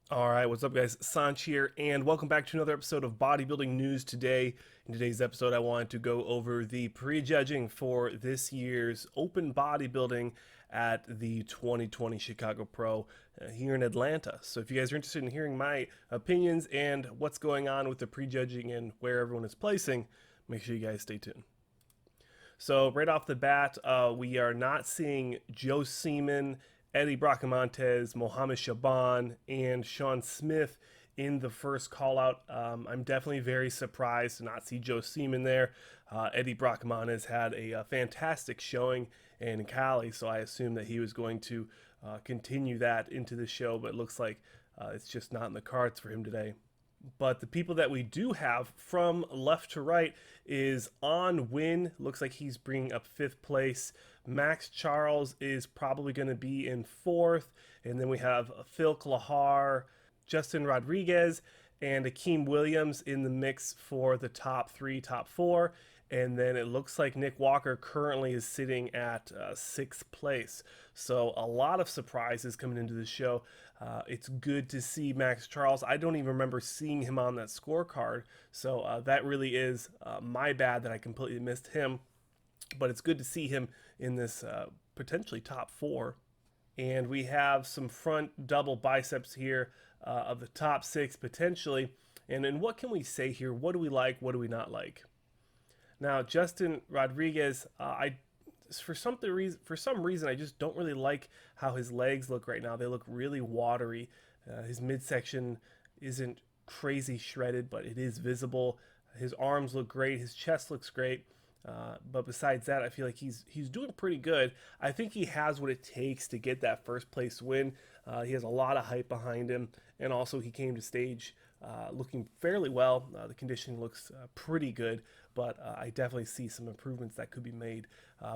All right, what's up, guys? Sanch here, and welcome back to another episode of Bodybuilding News Today. In today's episode, I wanted to go over the prejudging for this year's Open Bodybuilding at the 2020 Chicago Pro here in Atlanta. So, if you guys are interested in hearing my opinions and what's going on with the prejudging and where everyone is placing, make sure you guys stay tuned. So right off the bat, we are not seeing Joe Seeman, Eddie Brocamontes, Mohamed Shaaban, and Shawn Smith in the first call out. I'm definitely very surprised to not see Joe Seaman there. Eddie Brocamontes had a fantastic showing in Cali, so I assumed that he was going to continue that into the show, but it looks like it's just not in the cards for him today. But the people that we do have from left to right is Nguyen. Looks like he's bringing up fifth place. Maxx Charles is probably going to be in fourth. And then we have Phil Clahar, Justin Rodriguez, and Akim Williams in the mix for the top three, top four. And then it looks like Nick Walker currently is sitting at sixth place. So a lot of surprises coming into the show. It's good to see Maxx Charles. I don't even remember seeing him on that scorecard. So that really is my bad that I completely missed him. But it's good to see him in this potentially top four. And we have some front double biceps here of the top six potentially. And what can we say here? What do we like? What do we not like? Now, Justin Rodriguez, for some reason I just don't really like how his legs look right now. They look really watery. His midsection isn't crazy shredded, but it is visible. His arms look great. His chest looks great. But besides that, I feel like he's doing pretty good. I think he has what it takes to get that first place win. He has a lot of hype behind him, and also he came to stage looking fairly well. The conditioning looks pretty good, but I definitely see some improvements that could be made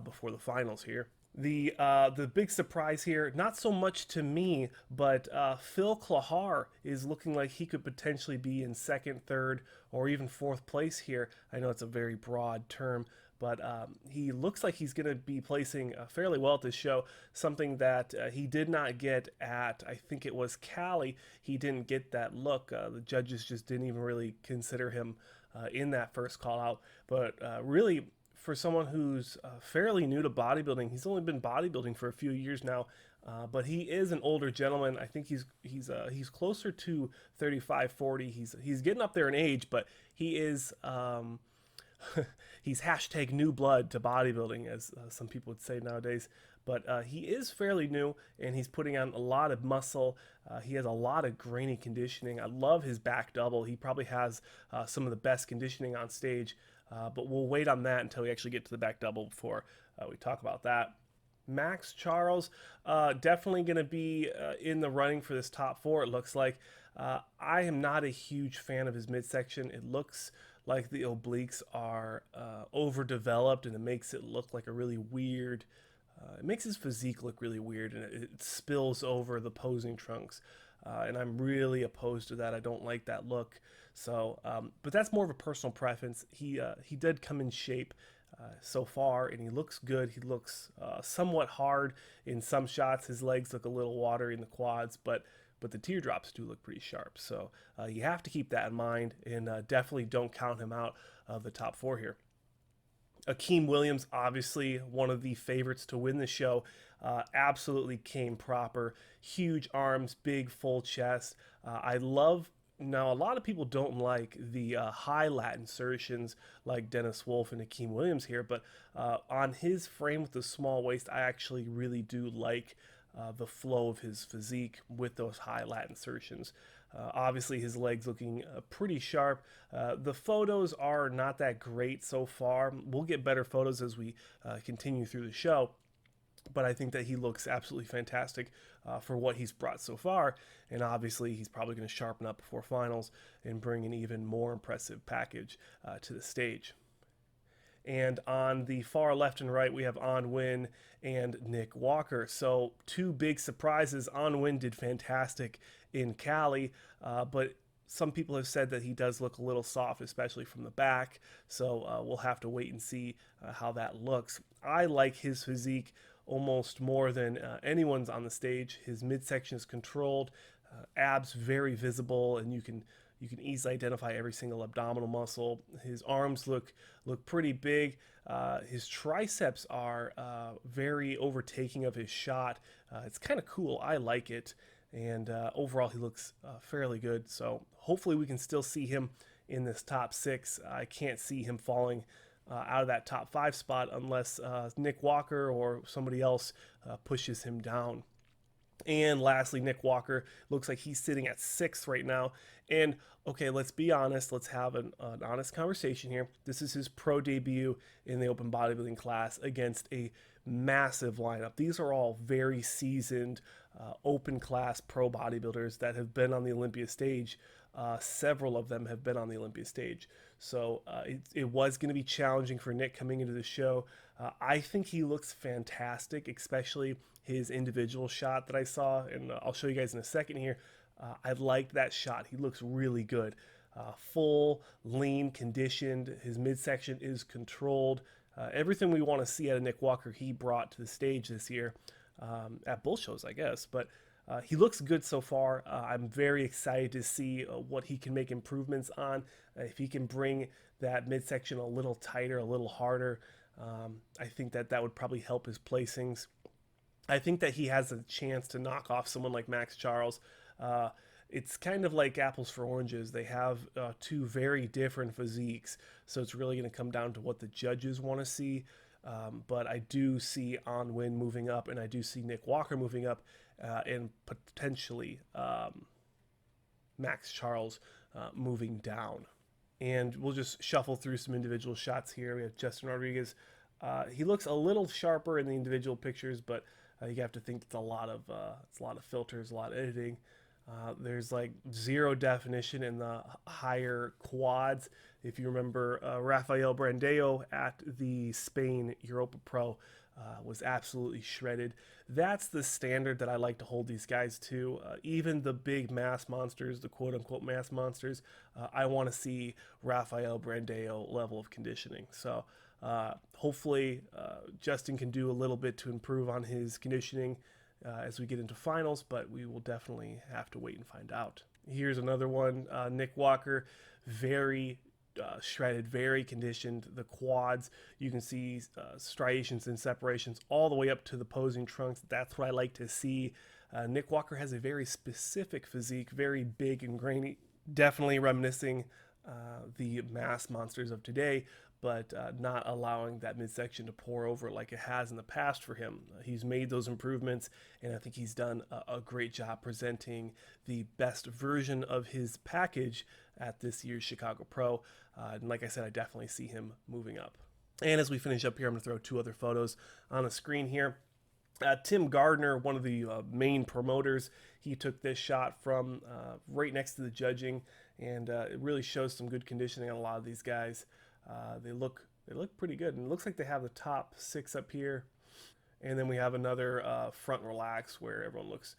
before the finals here. The big surprise here, not so much to me, but Phil Clahar is looking like he could potentially be in second, third, or even fourth place here. I know it's a very broad term, but he looks like he's going to be placing fairly well at this show. Something that he did not get at, I think it was Cali. He didn't get that look. The judges just didn't even really consider him in that first call out. But really, for someone who's fairly new to bodybuilding, he's only been bodybuilding for a few years now, but he is an older gentleman. I think he's closer to 35, 40. He's getting up there in age, but he is he's hashtag new blood to bodybuilding, as some people would say nowadays. But he is fairly new, and he's putting on a lot of muscle. He has a lot of grainy conditioning. I love his back double. He probably has some of the best conditioning on stage. But we'll wait on that until we actually get to the back double before we talk about that. Maxx Charles, definitely going to be in the running for this top four, it looks like. I am not a huge fan of his midsection. It looks like the obliques are overdeveloped, and it makes it look like a really weird. It makes his physique look really weird, and it spills over the posing trunks. And I'm really opposed to that. I don't like that look. So, but that's more of a personal preference. He did come in shape so far, and he looks good. He looks somewhat hard in some shots. His legs look a little watery in the quads, but the teardrops do look pretty sharp. So you have to keep that in mind, and definitely don't count him out of the top four here. Akim Williams, obviously one of the favorites to win the show, absolutely came proper. Huge arms, big full chest. I love. Now, a lot of people don't like the high lat insertions like Dennis Wolf and Akim Williams here, but on his frame with the small waist, I actually really do like the flow of his physique with those high lat insertions. Obviously, his legs looking pretty sharp. The photos are not that great so far. We'll get better photos as we continue through the show. But I think that he looks absolutely fantastic for what he's brought so far. And obviously, he's probably going to sharpen up before finals and bring an even more impressive package to the stage. And on the far left and right, we have Nguyen and Nick Walker. So two big surprises. Nguyen did fantastic in Cali, but some people have said that he does look a little soft, especially from the back. So we'll have to wait and see how that looks. I like his physique almost more than anyone's on the stage. His midsection is controlled. abs very visible, and you can easily identify every single abdominal muscle. His arms look pretty big. His triceps are very overtaking of his shot. It's kind of cool. I like it. And overall, he looks fairly good. So hopefully we can still see him in this top 6. I can't see him falling out of that top 5 spot unless Nick Walker or somebody else pushes him down. And lastly, Nick Walker looks like he's sitting at 6th right now. And okay, let's be honest. Let's have an honest conversation here. This is his pro debut in the open bodybuilding class against a massive lineup. These are all very seasoned open class pro bodybuilders that have been on the Olympia stage. Several of them have been on the Olympia stage. So it was going to be challenging for Nick coming into the show. I think he looks fantastic, especially his individual shot that I saw, and I'll show you guys in a second here. I liked that shot. He looks really good. Full, lean, conditioned. His midsection is controlled. Everything we want to see out of Nick Walker, he brought to the stage this year at both shows, I guess. But he looks good so far. I'm very excited to see what he can make improvements on. If he can bring that midsection a little tighter, a little harder, I think that would probably help his placings. I think that he has a chance to knock off someone like Maxx Charles. It's kind of like apples for oranges. They have two very different physiques, so it's really going to come down to what the judges want to see. But I do see Nguyen moving up, and I do see Nick Walker moving up, and potentially Maxx Charles moving down. And we'll just shuffle through some individual shots here. We have Justin Rodriguez. He looks a little sharper in the individual pictures, but you have to think it's a lot of filters, a lot of editing. There's like zero definition in the higher quads. If you remember, Rafael Brandao at the Spain Europa Pro was absolutely shredded. That's the standard that I like to hold these guys to. Even the big mass monsters, the quote-unquote mass monsters, I want to see Rafael Brandao level of conditioning. So hopefully Justin can do a little bit to improve on his conditioning as we get into finals, but we will definitely have to wait and find out. Here's another one. Nick Walker, very shredded, very conditioned. The quads, you can see striations and separations all the way up to the posing trunks. That's what I like to see. Nick Walker has a very specific physique, very big and grainy, definitely reminiscing the mass monsters of today, but not allowing that midsection to pour over like it has in the past for him. He's made those improvements, and I think he's done a great job presenting the best version of his package at this year's Chicago Pro. And like I said, I definitely see him moving up. And as we finish up here, I'm going to throw 2 other photos on the screen here. Tim Gardner, one of the main promoters, he took this shot from right next to the judging, and it really shows some good conditioning on a lot of these guys. They look pretty good, and it looks like they have the top 6 up here, and then we have another front relax where everyone looks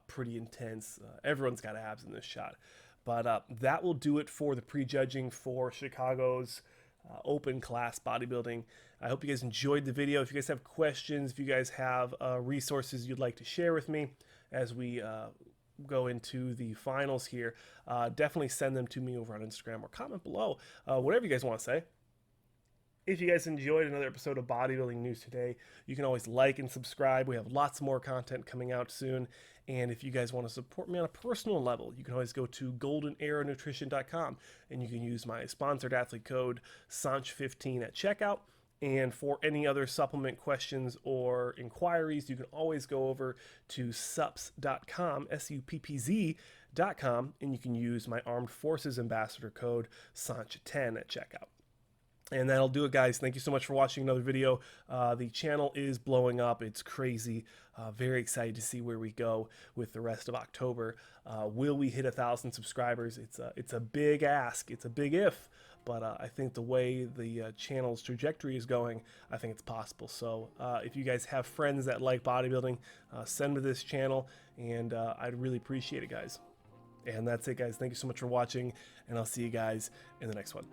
pretty intense. Everyone's got abs in this shot. But that will do it for the prejudging for Chicago's open class bodybuilding. I hope you guys enjoyed the video. If you guys have questions, if you guys have resources you'd like to share with me as we go into the finals here, definitely send them to me over on Instagram or comment below, whatever you guys want to say. If you guys enjoyed another episode of Bodybuilding News today, you can always like and subscribe. We have lots more content coming out soon. And if you guys want to support me on a personal level, you can always go to goldenarrownutrition.com and you can use my sponsored athlete code SANCH15 at checkout. And for any other supplement questions or inquiries, you can always go over to suppz.com, SUPPZ.com, and you can use my Armed Forces Ambassador code SANCH10 at checkout. And that'll do it, guys. Thank you so much for watching another video. The channel is blowing up. It's crazy. Very excited to see where we go with the rest of October. Will we hit 1,000 subscribers? It's a big ask. It's a big if. But I think the way the channel's trajectory is going, I think it's possible. So if you guys have friends that like bodybuilding, send them to this channel, and I'd really appreciate it, guys. And that's it, guys. Thank you so much for watching, and I'll see you guys in the next one.